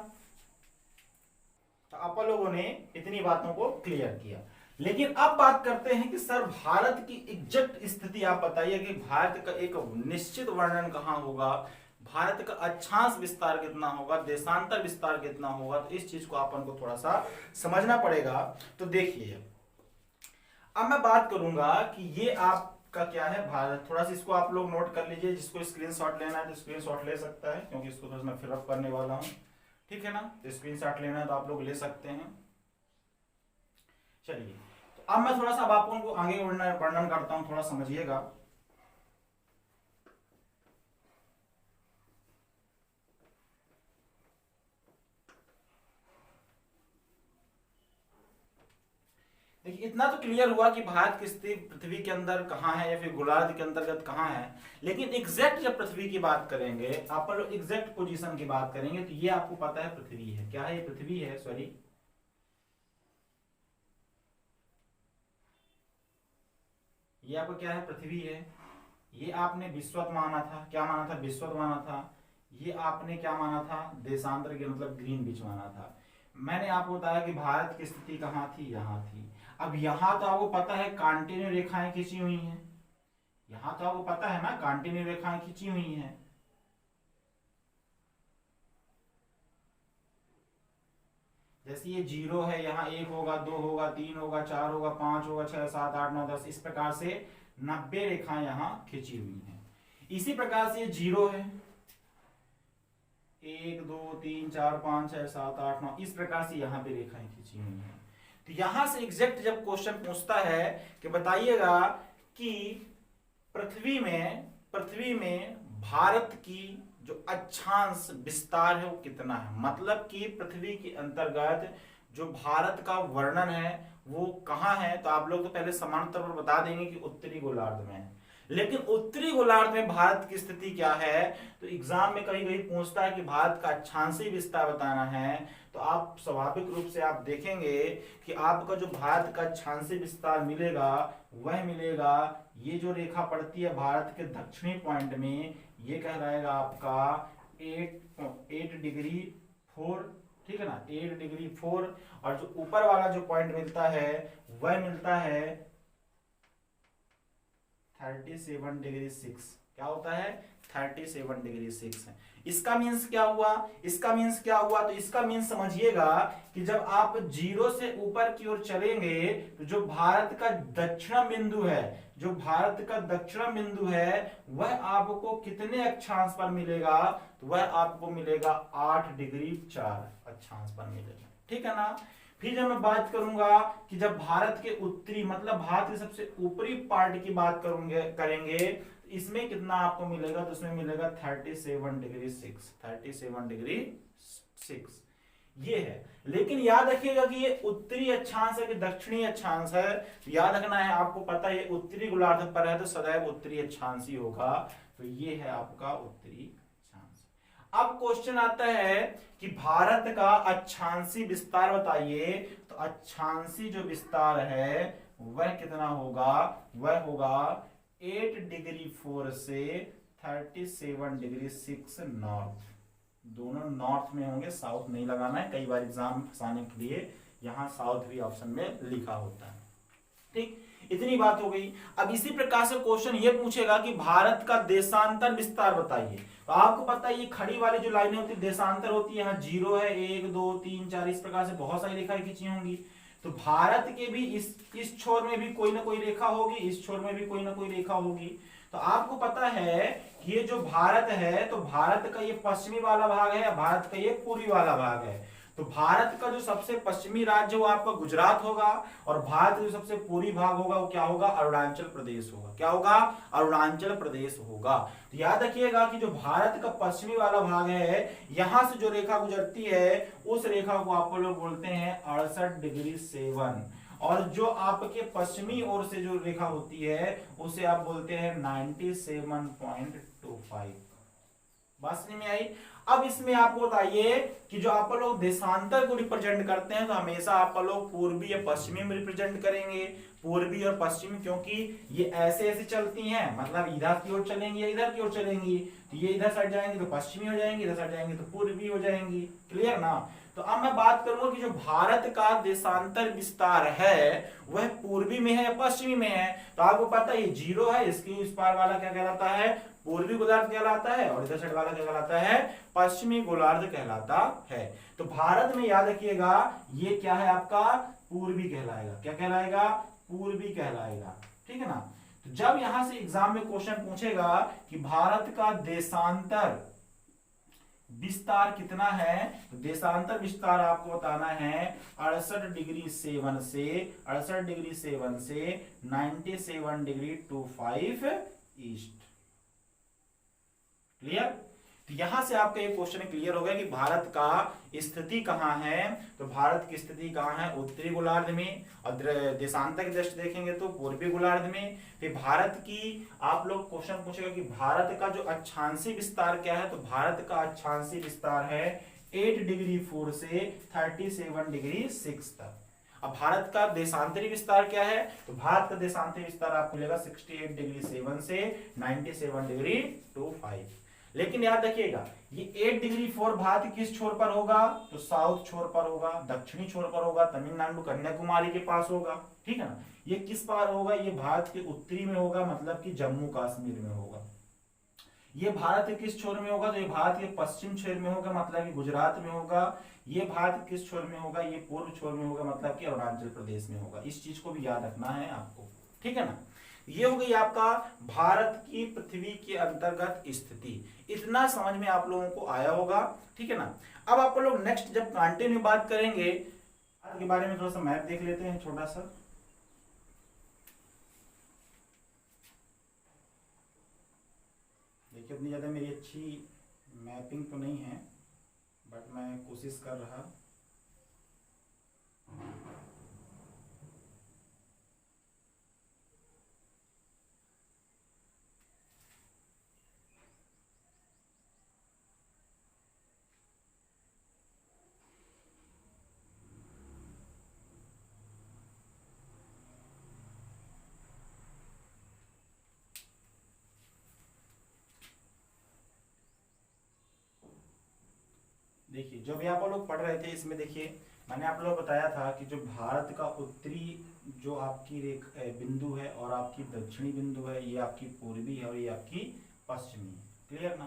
तो आप लोगों ने इतनी बातों को क्लियर किया। लेकिन अब बात करते हैं कि सर भारत की एग्जैक्ट स्थिति आप बताइए कि भारत का एक निश्चित वर्णन कहाँ होगा, भारत का अक्षांश विस्तार कितना होगा, देशांतर विस्तार कितना होगा। तो इस चीज को अपन को थोड़ा सा समझना पड़ेगा। तो देखिए अब मैं बात करूंगा कि ये आपका क्या है भारत, थोड़ा सा इसको आप लोग नोट कर लीजिए। जिसको स्क्रीनशॉट लेना है तो स्क्रीनशॉट ले सकता है, क्योंकि इसको तो मैं फिलअप करने वाला हूं। ठीक है ना। तो स्क्रीनशॉट लेना है तो आप लोग ले सकते हैं। चलिए तो अब मैं थोड़ा सा अब आपको आगे वर्णन करता हूं, थोड़ा समझिएगा। देखिए इतना तो क्लियर हुआ कि भारत की स्थिति पृथ्वी के अंदर कहाँ है या फिर गोलार्ध के अंतर्गत कहाँ है। लेकिन एग्जैक्ट जब पृथ्वी की बात करेंगे, आप लोग एग्जैक्ट पोजीशन की बात करेंगे, तो ये आपको पता है पृथ्वी है। क्या है ये? पृथ्वी है। सॉरी, ये आपको क्या है? पृथ्वी है। ये आपने विश्वत माना था। क्या माना था? विश्वत माना था। ये आपने क्या माना था? देशांतर के मतलब ग्रीन बीच माना था। मैंने आपको बताया कि भारत की स्थिति कहाँ थी? यहाँ थी। अब यहाँ तो आपको पता है कांटिन्यू रेखाएं खींची हुई हैं। यहाँ तो आपको पता है ना कांटिन्यू रेखाएं खींची हुई हैं। जैसे ये 0 है, यहाँ 1 होगा, 2 होगा, 3 होगा, 4 होगा, 5 होगा, 6, 7, 8, 9, 10, इस प्रकार से 90 रेखाएं यहाँ खींची हुई हैं। इसी प्रकार से ये 0 है, 1, 2, 3, 4, 5, 6, 7, 8, 9, इस प्रकार से यहाँ पे रेखाएं खींची हुई हैं। तो यहां से एग्जैक्ट जब क्वेश्चन पूछता है कि बताइएगा कि पृथ्वी में भारत की जो अक्षांश विस्तार है वो कितना है, मतलब कि पृथ्वी के अंतर्गत जो भारत का वर्णन है वो कहाँ है। तो आप लोग तो पहले समान तौर पर बता देंगे कि उत्तरी गोलार्ध में है। लेकिन उत्तरी गोलार्ध में भारत की स्थिति क्या है, तो एग्जाम में कहीं कहीं पूछता है कि भारत का अक्षांशीय विस्तार बताना है। तो आप स्वाभाविक रूप से आप देखेंगे कि आपका जो भारत का अक्षांशीय विस्तार मिलेगा वह मिलेगा, ये जो रेखा पड़ती है भारत के दक्षिणी पॉइंट में, ये कहलाएगा आपका 8 डिग्री 4। ठीक है ना, 8 डिग्री 4। और जो ऊपर वाला जो पॉइंट मिलता है वह मिलता है 37 डिग्री 6। क्या होता है? 37 डिग्री 6 है। इसका मीन्स क्या हुआ? तो इसका मीन्स समझिएगा कि जब आप 0 से ऊपर की ओर चलेंगे तो जो भारत का दक्षिण बिंदु है वह आपको कितने अक्षांश पर मिलेगा? तो वह आपको मिलेगा 8 डिग्री 4 अक्षांश पर मिलेगा। ठीक है ना। फिर जब मैं बात करूंगा कि जब भारत के उत्तरी मतलब भारत के सबसे ऊपरी पार्ट की बात करेंगे तो इसमें कितना आपको मिलेगा? तो उसमें मिलेगा 37 डिग्री 6। 37 डिग्री 6 ये है। लेकिन याद रखिएगा कि ये उत्तरी अक्षांश है कि दक्षिणी अक्षांश है। तो याद रखना है, आपको पता है उत्तरी गोलार्ध पर है तो सदैव उत्तरी अक्षांश ही होगा। तो ये है आपका उत्तरी। अब क्वेश्चन आता है कि भारत का अक्षांशी विस्तार बताइए। तो अक्षांशी जो विस्तार है वह कितना होगा? वह होगा 8 डिग्री 4 से 37 डिग्री 6 नॉर्थ। दोनों नॉर्थ में होंगे, साउथ नहीं लगाना है। कई बार एग्जाम फंसाने के लिए यहाँ साउथ भी ऑप्शन में लिखा होता है। ठीक, इतनी बात हो गई। अब इसी प्रकार से क्वेश्चन ये पूछेगा कि भारत का देशांतर विस्तार बताइए। तो आपको पता है ये खड़ी वाली जो लाइनें होती है देशांतर होती है। यहाँ 0 है, 1, 2, 3, 4, इस प्रकार से बहुत सारी रेखाएं खींची होंगी। तो भारत के भी इस छोर में भी कोई ना कोई रेखा होगी, इस छोर में भी कोई ना कोई रेखा होगी। तो आपको पता है कि ये जो भारत है तो भारत का ये पश्चिमी वाला भाग है या भारत का ये पूर्वी वाला भाग है। तो भारत का जो सबसे पश्चिमी राज्य वो आपका गुजरात होगा, और भारत का जो सबसे पूर्वी भाग होगा वो क्या होगा? अरुणाचल प्रदेश होगा। क्या होगा? अरुणाचल प्रदेश होगा। तो याद रखिएगा कि जो भारत का पश्चिमी वाला भाग है, यहां से जो रेखा गुजरती है उस रेखा को आप लोग बोलते हैं 68 डिग्री 7। और जो आपके पश्चिमी ओर से जो रेखा होती है उसे आप बोलते हैं 97.25। बात समझ में आई। अब इसमें आपको बताइए कि जो आप लोग देशांतर को रिप्रेजेंट करते हैं तो हमेशा आप लोग पूर्वी या पश्चिमी में रिप्रेजेंट करेंगे, पूर्वी और पश्चिमी, क्योंकि ये ऐसे ऐसे चलती हैं, मतलब इधर की ओर चलेंगी या इधर की ओर चलेंगी, तो ये इधर साइड जाएंगे तो पश्चिमी हो जाएंगी, इधर साइड जाएंगे तो पूर्वी हो जाएंगी। क्लियर ना। तो अब मैं बात करूंगा कि जो भारत का देशांतर विस्तार है वह पूर्वी में है या पश्चिमी में है। तो आपको पता है ये 0 है, इसके इस पार वाला क्या कहलाता है, पूर्वी गोलार्ध कहलाता है, और इधर साइड वाला क्या कहलाता है, पश्चिमी गोलार्ध कहलाता है। तो भारत में याद रखिएगा ये क्या है आपका, पूर्वी कहलाएगा। क्या कहलाएगा, पूर्वी कहलाएगा। ठीक है ना। तो जब यहां से एग्जाम में क्वेश्चन पूछेगा कि भारत का देशांतर विस्तार कितना है, तो देशांतर विस्तार आपको बताना है 68°7 से 97°25 ईस्ट। क्लियर। तो यहां से आपका ये क्वेश्चन क्लियर हो गया कि भारत का स्थिति कहां है। तो भारत की स्थिति कहां है, उत्तरी गोलार्ध में, और देशांतर की दृष्टि देखेंगे तो पूर्वी गोलार्ध में। फिर भारत की आप लोग क्वेश्चन पूछेगा कि भारत का जो अक्षांशीय विस्तार क्या है, तो भारत का अक्षांशीय विस्तार है 8°4 से 37°6 तक। अब भारत का देशांतरी विस्तार क्या है, तो भारत का देशांतरी विस्तार आपको मिलेगा 68°7 से 97°25। लेकिन याद रखिएगा ये 8°4 भारत के किस छोर पर होगा, तो साउथ छोर पर होगा, दक्षिणी छोर पर होगा, तमिलनाडु कन्याकुमारी के पास होगा। ठीक है ना। ये किस पार होगा, ये भारत के उत्तरी में होगा, मतलब कि जम्मू कश्मीर में होगा। ये भारत के किस छोर में होगा, तो ये भारत के पश्चिम छोर में होगा, मतलब कि गुजरात में होगा। ये भारत के किस छोर में होगा, ये पूर्व छोर में होगा, मतलब कि अरुणाचल प्रदेश में होगा। इस चीज को भी याद रखना है आपको। ठीक है ना। ये हो गई आपका भारत की पृथ्वी के अंतर्गत स्थिति। इतना समझ में आप लोगों को आया होगा। ठीक है ना। अब आप लोग नेक्स्ट जब कंटिन्यू बात करेंगे के बारे में, थोड़ा सा मैप देख लेते हैं छोटा सा। देखिए उतनी ज्यादा मेरी अच्छी मैपिंग तो नहीं है, बट मैं कोशिश कर रहा। देखिए जो भी आप लोग पढ़ रहे थे इसमें देखिए मैंने आप लोगों को बताया था कि जो भारत का उत्तरी जो आपकी बिंदु है और आपकी दक्षिणी बिंदु है, ये आपकी पूर्वी है और ये आपकी पश्चिमी है। क्लियर ना।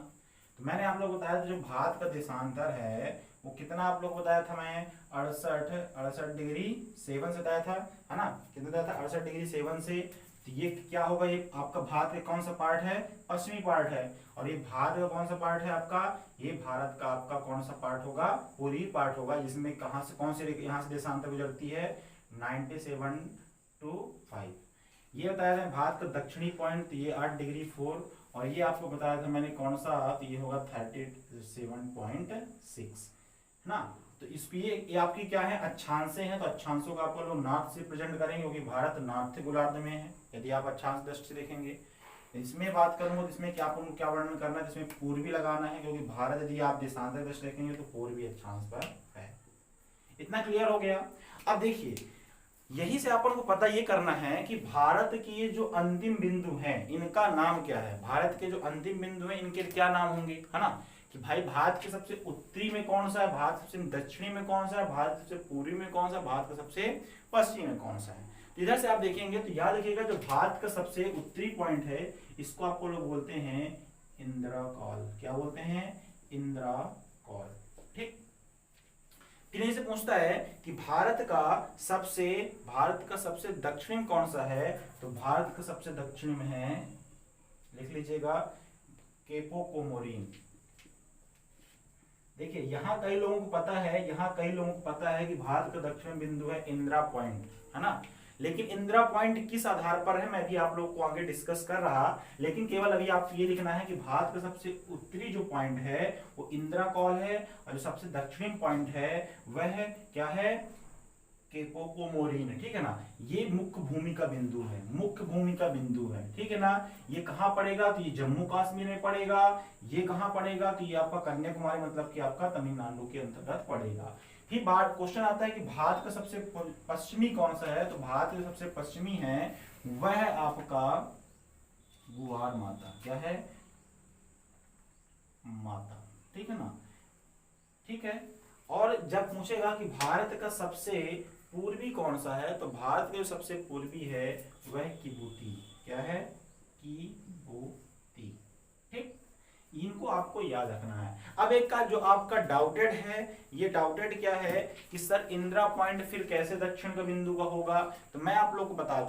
तो मैंने आप लोगों को बताया था जो भारत का देशांतर है वो कितना आप लोग को बताया था, मैं 68°7 से बताया था, है ना। कितना बताया था, 68°7 से। तो ये क्या होगा, ये आपका भारत का कौन सा पार्ट है, पश्चिमी पार्ट है। और ये भारत का कौन सा पार्ट है आपका, ये भारत का आपका कौन सा पार्ट होगा, पूर्वी पार्ट होगा, जिसमें कहां से कौन से यहाँ से देशांतर गुजरती है 97.25। ये बताया था भारत का दक्षिणी पॉइंट, तो ये 8°4, और ये आपको बताया था मैंने कौन सा, तो ये होगा 37.6 ना। तो इसकी ये आपकी क्या है, अक्षांशें हैं। तो अक्षांशों का आप लोग नॉर्थ से प्रेजेंट करेंगे क्योंकि भारत नॉर्थ गोलार्ध में है। यदि आप अक्षांश दृष्टि से देखेंगे, इसमें बात करूंगा तो इसमें क्या आपको क्या वर्णन करना है, जिसमें पूर्वी लगाना है, क्योंकि भारत यदि आप देशांतर दृष्टि देखेंगे तो पूर्वी अक्षांश पर है। इतना क्लियर हो गया। अब देखिए यही से अपन को पता ये करना है कि भारत की ये जो अंतिम बिंदु है इनका नाम क्या है। भारत के जो अंतिम बिंदु है इनके क्या नाम होंगे, है ना। कि भाई भारत के सबसे उत्तरी में कौन सा है, भारत सबसे दक्षिणी में कौन सा है, भारत सबसे पूर्वी में कौन सा, भारत का सबसे पश्चिमी में कौन सा है। तो इधर से आप देखेंगे तो याद रखिएगा जो भारत का सबसे उत्तरी पॉइंट है इसको आपको लोग बोलते हैं इंदिरा कॉल। क्या बोलते हैं, इंदिरा कॉल। ठीक। फिर इनसे पूछता है कि भारत का सबसे दक्षिण कौन सा है, तो भारत का सबसे दक्षिण में है, लिख लीजिएगा, केपो कोमोरिन। देखिए यहाँ कई लोगों को पता है कि भारत का दक्षिण बिंदु है इंदिरा पॉइंट, है ना। लेकिन इंदिरा पॉइंट किस आधार पर है मैं भी आप लोग को आगे डिस्कस कर रहा, लेकिन केवल अभी आपको ये लिखना है कि भारत का सबसे उत्तरी जो पॉइंट है वो इंदिरा कॉल है, और जो सबसे दक्षिणी पॉइंट है वह क्या है, केपो कोमोरिन, ठीक है ना, ये मुख्य भूमि का बिंदु है, मुख्य भूमि का बिंदु है, ठीक है ना। ये कहाँ पड़ेगा, तो ये जम्मू कश्मीर में पड़ेगा। ये कहाँ पड़ेगा, तो ये आपका कन्याकुमारी मतलब कि आपका तमिलनाडु के अंतर्गत पड़ेगा। फिर बात क्वेश्चन आता है कि भारत का सबसे पश्चिमी कौन सा है, तो भारत का सबसे पश्चिमी है वह आपका गुवार माता, क्या है, माता, ठीक है ना, ठीक है। और जब पूछेगा कि भारत का सबसे पूर्वी कौन सा है, तो भारत का जो सबसे पूर्वी है वह किबूती, क्या है, किबूती, ठीक। इनको आपको याद रखना है। अब एक का जो आपका डाउटेड है, ये डाउटेड क्या है कि सर इंदिरा पॉइंट फिर कैसे दक्षिण का बिंदु का होगा, तो मैं आप लोगों को बता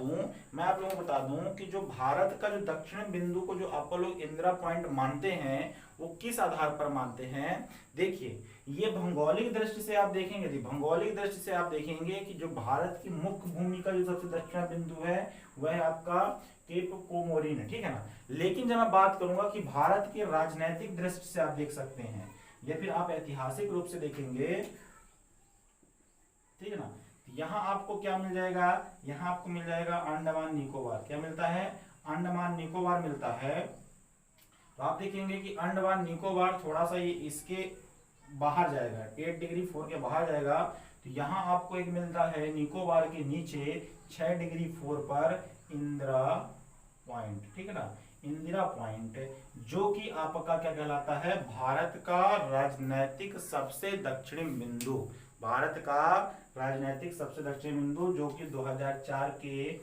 दूं कि जो भारत का जो दक्षिण बिंदु को जो आप लोग इंदिरा पॉइंट मानते हैं वो किस आधार पर मानते हैं। देखिए ये भौगोलिक दृष्टि से आप देखेंगे, भौगोलिक दृष्टि से आप देखेंगे कि जो भारत की मुख्य भूमि का जो सबसे दक्षिण बिंदु है वह आपका केप कोमोरिन है, ठीक है ना। लेकिन जब मैं बात करूंगा कि भारत के राजनीतिक दृष्टि से आप देख सकते हैं या फिर आप ऐतिहासिक रूप से देखेंगे, ठीक है ना, यहाँ आपको क्या मिल जाएगा, यहाँ आपको मिल जाएगा अंडमान निकोबार, क्या मिलता है, अंडमान निकोबार मिलता है। तो आप देखेंगे कि अंडमान निकोबार थोड़ा सा ये इसके बाहर जाएगा, 8 डिग्री 4 के बाहर जाएगा। तो यहाँ आपको एक मिलता है निकोबार के नीचे 6 डिग्री 4 पर इंदिरा पॉइंट, ठीक है ना, इंदिरा पॉइंट, जो कि आपका क्या कहलाता है, भारत का राजनैतिक सबसे दक्षिणी बिंदु, भारत का राजनैतिक सबसे दक्षिणी बिंदु, जो कि 2004 के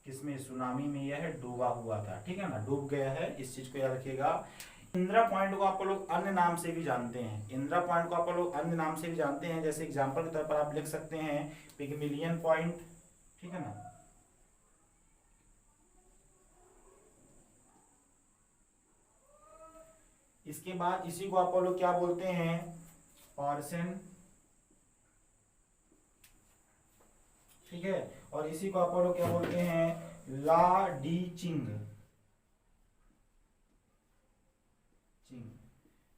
किसमें सुनामी में यह डूबा हुआ था, ठीक है ना, डूब गया है, इस चीज को याद रखिएगा। इंदिरा पॉइंट को आप लोग अन्य नाम से भी जानते हैं, इंदिरा पॉइंट को आप लोग अन्य नाम से भी जानते हैं, जैसे एग्जांपल के तौर पर आप लिख सकते हैं पिग्मिलियन पॉइंट, ठीक है ना, इसके बाद इसी को आप लोग क्या बोलते हैं, पार्सन, ठीक है, और इसी को आप लोग क्या बोलते हैं, ला डी चिंग,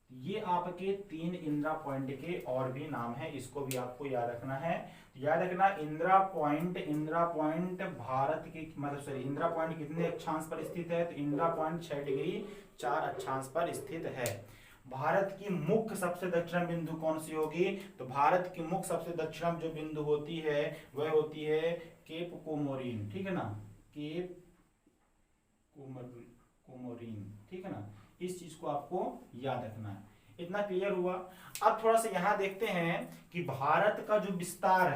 ये आपके 3 इंदिरा पॉइंट के और भी नाम है, इसको भी आपको याद रखना है। याद रखना इंदिरा पॉइंट भारत के मतलब सॉरी इंदिरा पॉइंट कितने अक्षांश पर स्थित है, तो इंदिरा पॉइंट 6 डिग्री 4 अक्षांश पर स्थित है। भारत की मुख्य सबसे दक्षिण बिंदु कौन सी होगी, तो भारत की मुख्य सबसे दक्षिण जो बिंदु होती है वह होती है केप कोमोरिन, ठीक है ना, केप कोमोरिन, ठीक है ना, इस चीज को आपको याद रखना है। इतना क्लियर हुआ। अब थोड़ा सा यहां देखते हैं कि भारत का जो विस्तार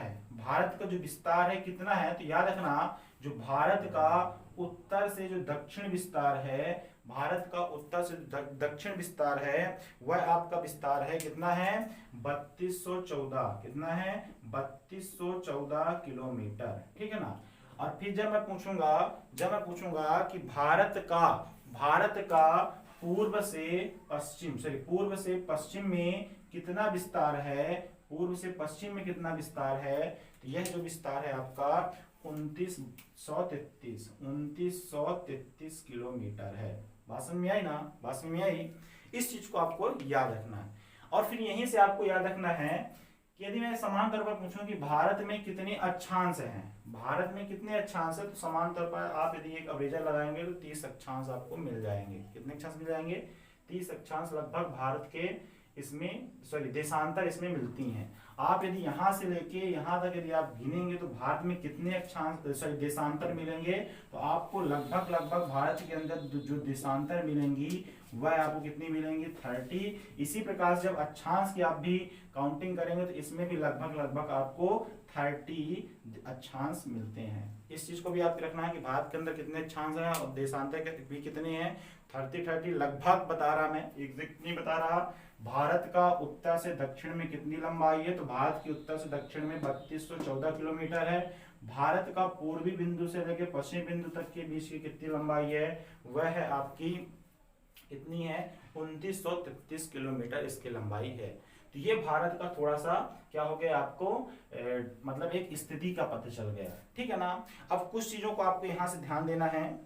है कितना है, तो याद रखना जो भारत का उत्तर से जो दक्षिण विस्तार है, भारत का उत्तर से दक्षिण विस्तार है वह आपका विस्तार है कितना है, 3214, कितना है, 3214 किलोमीटर, ठीक है ना। और फिर जब मैं पूछूंगा कि भारत का पूर्व से पश्चिम में कितना विस्तार है, तो यह जो विस्तार है आपका 2933 किलोमीटर है। बात समझ में आई ना, इस चीज को आपको याद रखना है। और फिर यहीं से आपको याद रखना है कि यदि मैं समान तौर पर पूछूं कि भारत में कितने अक्षांश हैं, तो समान तौर पर आप यदि एक अवरेजर लगाएंगे तो 30 अक्षांश आपको मिल जाएंगे। कितने अक्षांश मिल जाएंगे, 30 अक्षांश लगभग भारत के देशांतर इसमें मिलती हैं। आप यदि यहां से लेके यहां तक यदि आप गिनेंगे तो भारत में कितने अक्षांश देशांतर मिलेंगे, तो आपको लगभग भारत के अंदर जो देशांतर मिलेंगी वह आपको कितनी मिलेंगी, 30। इसी प्रकार से जब अक्षांश की आप भी काउंटिंग करेंगे तो इसमें भी लगभग आपको 30 अक्षांश मिलते हैं। इस चीज को भी याद रखना है कि भारत के अंदर कितने अक्षांश हैं और देशांतर भी कितने हैं, 30 लगभग बता रहा, मैं एग्जैक्ट नहीं बता रहा। भारत का उत्तर से दक्षिण में कितनी लंबाई है, तो भारत की उत्तर से दक्षिण में 3214 किलोमीटर है। भारत का पूर्वी बिंदु से लेकर पश्चिमी बिंदु तक के बीच की कितनी लंबाई है, वह है आपकी कितनी है, 2933 किलोमीटर इसकी लंबाई है। तो ये भारत का थोड़ा सा क्या हो गया आपको मतलब एक स्थिति का पता चल गया, ठीक है ना। अब कुछ चीजों को आपको यहाँ से ध्यान देना है,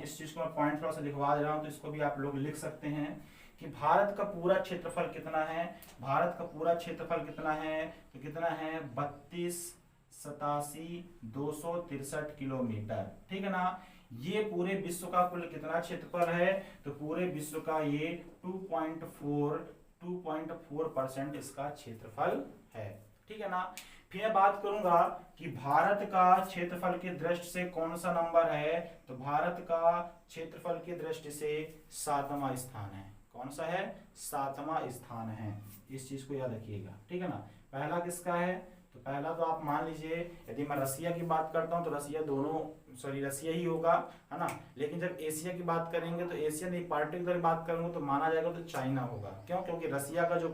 इस चीज को मैं पॉइंट थोड़ा सा लिखवा दे रहा हूं, तो इसको भी आप लोग लिख सकते हैं कि भारत का पूरा क्षेत्रफल कितना है, भारत का पूरा क्षेत्रफल कितना है, तो कितना है 32,87,263 किलोमीटर, ठीक है ना। ये पूरे विश्व का कुल कितना क्षेत्रफल है, तो पूरे विश्व का ये 2.4% इसका क्षेत्रफल है, ठीक है ना। फिर मैं बात करूंगा कि भारत का क्षेत्रफल की दृष्टि से कौन सा नंबर है, तो भारत का क्षेत्रफल की दृष्टि से 7वां स्थान है। कौन सा है, 7वां स्थान है, इस चीज को याद रखिएगा, ठीक है ना। पहला किसका है, तो पहला तो आप मान लीजिए यदि मैं रसिया की बात करता हूं तो रसिया रसिया ही होगा, है ना। लेकिन जब एशिया की बात करेंगे तो एशिया नहीं, पार्टिकुलर बात करूंगा तो माना जाएगा तो चाइना होगा। क्यों, क्योंकि रसिया का जो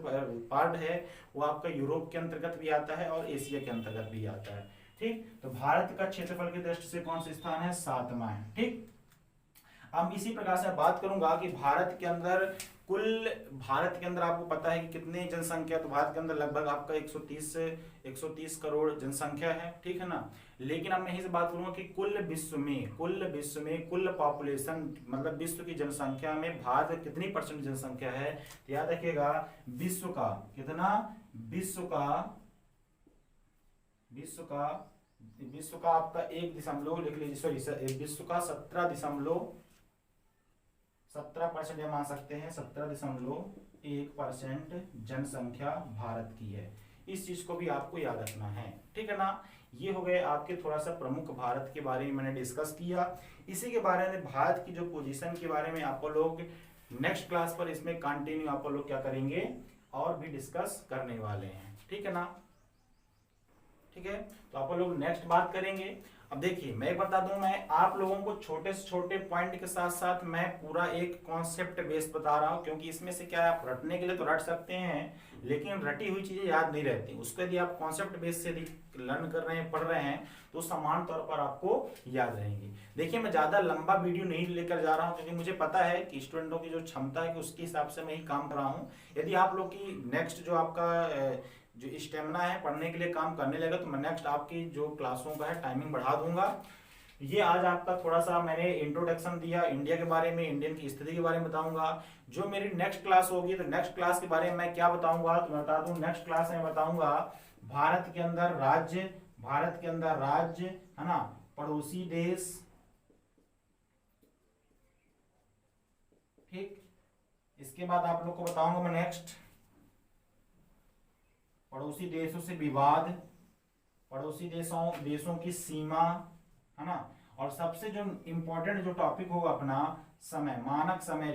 पार्ट है वो आपका यूरोप के अंतर्गत भी आता है और एशिया के अंतर्गत भी आता है, ठीक। तो भारत का क्षेत्रफल की दृष्टि से कौन सा स्थान है, 7वां है, ठीक। अब इसी प्रकार से बात करूंगा कि भारत के अंदर आपको पता है कि कितनी जनसंख्या, तो भारत के अंदर लगभग आपका 130 करोड़ जनसंख्या है, ठीक है ना। लेकिन अब मैं यही से बात करूंगा कि कुल विश्व में कुल पॉपुलेशन मतलब विश्व की जनसंख्या में भारत कितनी परसेंट जनसंख्या है, तो याद रखिएगा विश्व का कितना, विश्व का आपका 1 लिख लीजिए, सॉरी विश्व का 17% या मान सकते हैं 17.1% जनसंख्या भारत की है। इस चीज को भी आपको याद रखना है, ठीक है ना। ये हो गए आपके थोड़ा सा प्रमुख भारत के बारे में मैंने डिस्कस किया। इसी के बारे में भारत की जो पोजीशन के बारे में आप लोग नेक्स्ट क्लास पर इसमें कंटिन्यू आप लोग क्या करेंगे और भी डिस्कस करने वाले हैं, ठीक है ना। ठीक है, तो आप लोग नेक्स्ट बात करेंगे। अब देखिए मैं बता दूं, मैं आप लोगों को छोटे से छोटे पॉइंट के साथ साथ मैं पूरा एक कॉन्सेप्ट बेस बता रहा हूं, क्योंकि इसमें से क्या है आप रटने के लिए तो रट सकते हैं लेकिन रटी हुई चीजें याद नहीं रहती। उसको यदि आप कॉन्सेप्ट बेस से लर्न कर रहे हैं, पढ़ रहे हैं, तो समान तौर पर आपको याद रहेंगे। देखिए मैं ज्यादा लंबा वीडियो नहीं लेकर जा रहा हूं, क्योंकि मुझे पता है कि स्टूडेंटों की जो क्षमता है कि उसके हिसाब से मैं ही काम कर रहा हूं। यदि आप लोग की नेक्स्ट जो आपका जो स्टेमिना है पढ़ने के लिए काम करने लगेगा, तो मैं नेक्स्ट आपकी जो क्लासों का है टाइमिंग बढ़ा दूंगा। ये आज आपका थोड़ा सा मैंने इंट्रोडक्शन दिया इंडिया के बारे में, इंडियन की स्थिति के बारे में बताऊंगा। जो मेरी नेक्स्ट क्लास होगी तो नेक्स्ट क्लास के बारे में मैं क्या बताऊंगा, तो मैं बता दूं नेक्स्ट क्लास में बताऊंगा भारत के अंदर राज्य है ना, पड़ोसी देश, ठीक। इसके बाद आप लोग को बताऊंगा मैं नेक्स्ट पड़ोसी देशों से विवाद, पड़ोसी देशों की सीमा, है ना। और सबसे जो इंपॉर्टेंट जो टॉपिक होगा अपना समय, मानक समय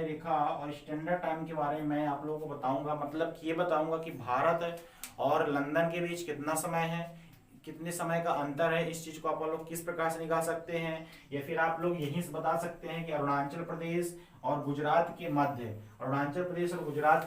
रेखा और स्टैंडर्ड टाइम के बारे में मैं आप लोगों को बताऊंगा। मतलब ये बताऊंगा कि भारत और लंदन के बीच कितना समय है, कितने समय का अंतर है, इस चीज को आप लोग किस प्रकार से निकाल सकते हैं। या फिर आप लोग यही से बता सकते हैं कि अरुणाचल प्रदेश और गुजरात के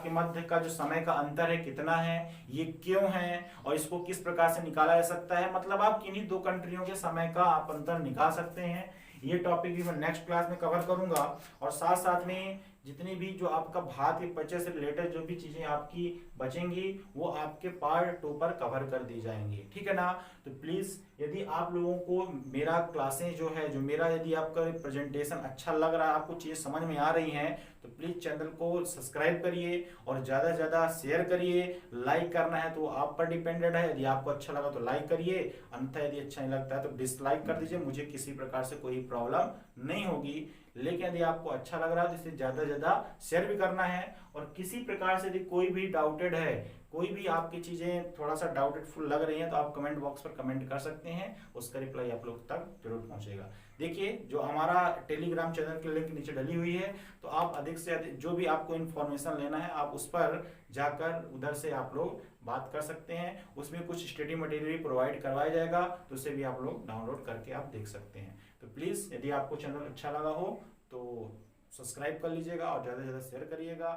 मध्य का जो समय का अंतर है कितना है, ये क्यों है और इसको किस प्रकार से निकाला जा सकता है। मतलब आप किन्हीं दो कंट्रियों के समय का आप अंतर निकाल सकते हैं। ये टॉपिक भी मैं नेक्स्ट क्लास में कवर करूंगा। और साथ साथ में जितनी भी जो आपका भारत के परिचय से रिलेटेड जो भी चीजें आपकी बचेंगी वो आपके पार्ट 2 पर कवर कर दी जाएंगी, ठीक है ना। तो प्लीज यदि आप लोगों को मेरा क्लासें जो है, जो मेरा यदि आपका प्रेजेंटेशन अच्छा लग रहा है, आपको चीजें समझ में आ रही हैं, तो प्लीज चैनल को सब्सक्राइब करिए और ज्यादा से ज्यादा शेयर करिए। लाइक करना है तो आप पर डिपेंडेंट है, यदि आपको अच्छा लगा तो लाइक करिए, अन्यथा यदि अच्छा नहीं लगता है तो डिसलाइक कर दीजिए। मुझे किसी प्रकार से कोई प्रॉब्लम नहीं होगी। लेकिन यदि आपको अच्छा लग रहा है तो इसे ज्यादा से ज्यादा शेयर भी करना है। और किसी प्रकार से यदि कोई भी डाउटेड है, कोई भी आपकी चीजें थोड़ा सा डाउटेडफुल लग रही हैं, तो आप कमेंट बॉक्स पर कमेंट कर सकते हैं, उसका रिप्लाई आप लोग तक जरूर पहुंचेगा। देखिए जो हमारा टेलीग्राम चैनल की लिंक नीचे डली हुई है, तो आप अधिक से अधिक जो भी आपको इन्फॉर्मेशन लेना है आप उस पर जाकर उधर से आप लोग बात कर सकते हैं। उसमें कुछ स्टडी मटेरियल प्रोवाइड करवाया जाएगा, तो उसे भी आप लोग डाउनलोड करके आप देख सकते हैं। तो प्लीज यदि आपको चैनल अच्छा लगा हो तो सब्सक्राइब कर लीजिएगा और ज्यादा से ज्यादा शेयर करिएगा।